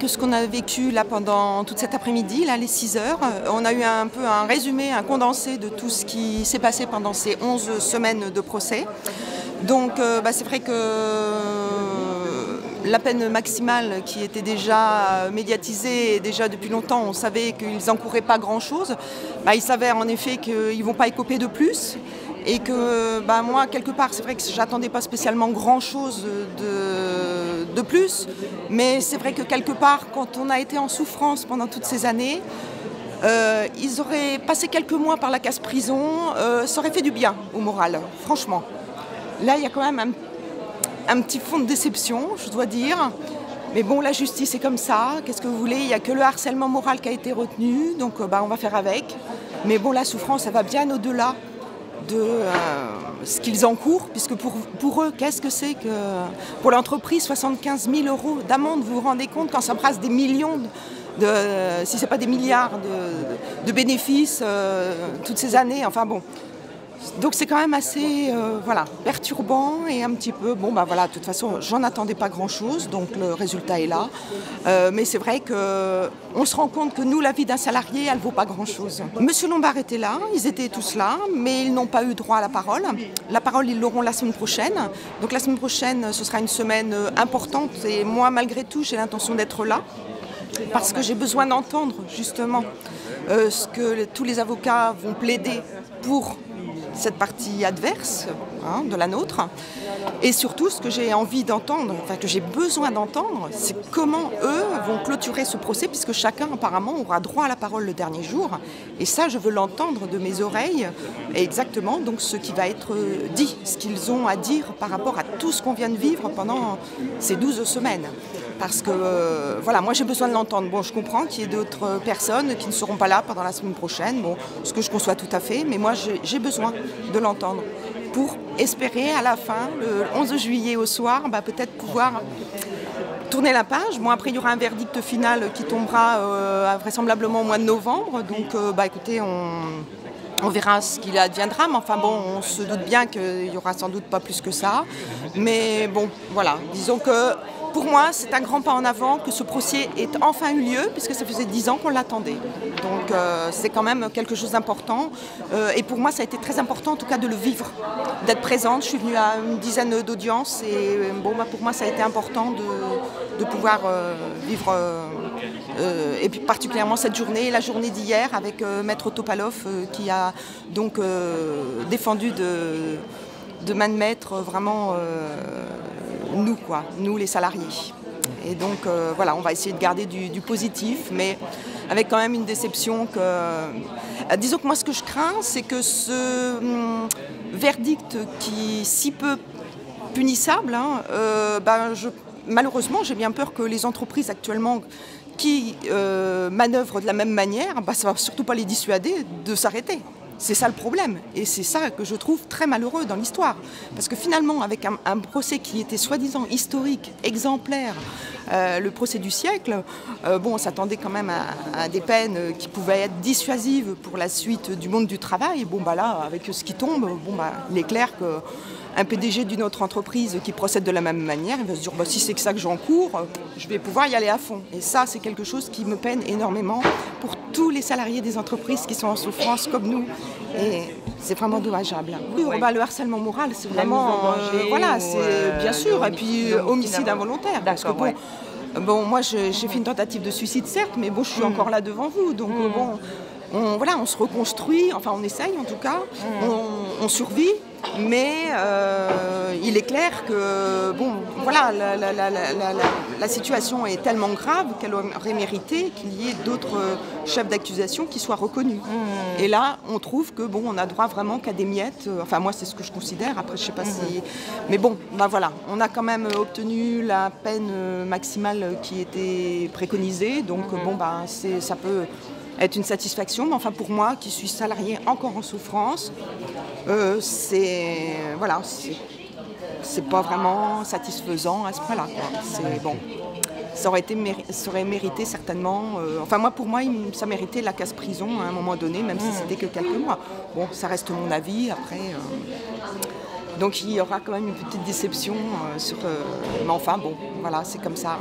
ce qu'on a vécu là pendant toute cet après-midi, là, les 6 heures. On a eu un peu un résumé, un condensé de tout ce qui s'est passé pendant ces 11 semaines de procès. Donc c'est vrai que la peine maximale qui était déjà médiatisée et déjà depuis longtemps, on savait qu'ils n'encouraient pas grand-chose. Il s'avère en effet qu'ils ne vont pas écoper de plus. Et que moi, quelque part, c'est vrai que j'attendais pas spécialement grand-chose de plus, mais c'est vrai que quelque part, quand on a été en souffrance pendant toutes ces années, ils auraient passé quelques mois par la casse-prison, ça aurait fait du bien au moral, franchement. Là, il y a quand même un petit fond de déception, je dois dire. Mais bon, la justice est comme ça, qu'est-ce que vous voulez, il n'y a que le harcèlement moral qui a été retenu, donc on va faire avec. Mais bon, la souffrance, elle va bien au-delà de ce qu'ils encourent, puisque pour eux, qu'est-ce que c'est que pour l'entreprise, 75 000 € d'amende, vous vous rendez compte quand ça brasse des millions, si ce n'est pas des milliards de bénéfices toutes ces années, enfin bon. Donc c'est quand même assez perturbant et un petit peu, de toute façon, j'en attendais pas grand-chose, donc le résultat est là. Mais c'est vrai qu'on se rend compte que nous, la vie d'un salarié, elle vaut pas grand-chose. Monsieur Lombard était là, ils étaient tous là, mais ils n'ont pas eu droit à la parole. La parole, ils l'auront la semaine prochaine. Donc la semaine prochaine, ce sera une semaine importante et moi, malgré tout, j'ai l'intention d'être là parce que j'ai besoin d'entendre justement ce que tous les avocats vont plaider pour cette partie adverse de la nôtre. Et surtout, ce que j'ai envie d'entendre, que j'ai besoin d'entendre, c'est comment eux vont clôturer ce procès, puisque chacun apparemment aura droit à la parole le dernier jour. Et ça, je veux l'entendre de mes oreilles, et exactement donc ce qui va être dit, ce qu'ils ont à dire par rapport à tout ce qu'on vient de vivre pendant ces 12 semaines. Parce que moi j'ai besoin de l'entendre. Bon, je comprends qu'il y ait d'autres personnes qui ne seront pas là pendant la semaine prochaine, ce que je conçois tout à fait, mais moi j'ai besoin de l'entendre pour espérer à la fin, le 11 juillet au soir, peut-être pouvoir tourner la page. Bon, après il y aura un verdict final qui tombera vraisemblablement au mois de novembre, donc écoutez, on verra ce qu'il adviendra, mais enfin bon, on se doute bien qu'il n'y aura sans doute pas plus que ça. Mais bon, voilà, disons que pour moi, c'est un grand pas en avant que ce procès ait enfin eu lieu, puisque ça faisait 10 ans qu'on l'attendait. Donc c'est quand même quelque chose d'important. Et pour moi, ça a été très important en tout cas de le vivre, d'être présente. Je suis venue à une dizaine d'audiences et pour moi, ça a été important de pouvoir vivre, et puis particulièrement cette journée, la journée d'hier avec Maître Topalov qui a donc défendu de main de maître vraiment nous les salariés. Et donc on va essayer de garder du positif, mais avec quand même une déception que... disons que moi ce que je crains, c'est que ce verdict qui est si peu punissable, malheureusement j'ai bien peur que les entreprises actuellement qui manœuvrent de la même manière, ça ne va surtout pas les dissuader de s'arrêter. C'est ça le problème, et c'est ça que je trouve très malheureux dans l'histoire. Parce que finalement, avec un procès qui était soi-disant historique, exemplaire, le procès du siècle, on s'attendait quand même à des peines qui pouvaient être dissuasives pour la suite du monde du travail. Là, avec ce qui tombe, il est clair qu'un PDG d'une autre entreprise qui procède de la même manière, il va se dire si c'est que ça que j'encours, je vais pouvoir y aller à fond. Et ça, c'est quelque chose qui me peine énormément pour tous les salariés des entreprises qui sont en souffrance comme nous. Et c'est vraiment dommageable. Oui, le harcèlement moral, c'est vraiment... c'est bien sûr. Et puis homicide involontaire. Parce que moi j'ai fait une tentative de suicide, certes, mais je suis encore là devant vous. Donc on se reconstruit, enfin on essaye en tout cas, on survit. Mais il est clair que la situation est tellement grave qu'elle aurait mérité qu'il y ait d'autres chefs d'accusation qui soient reconnus. Et là, on trouve que on a droit vraiment qu'à des miettes. Enfin, moi, c'est ce que je considère. Après, je sais pas si. Mais on a quand même obtenu la peine maximale qui était préconisée. Donc ça peut être une satisfaction, mais enfin pour moi qui suis salarié encore en souffrance, c'est pas vraiment satisfaisant à ce point-là. Ça aurait mérité certainement. Pour moi, ça méritait la casse-prison à un moment donné, même si c'était que quelques mois. Bon, ça reste mon avis. Après, donc il y aura quand même une petite déception mais c'est comme ça.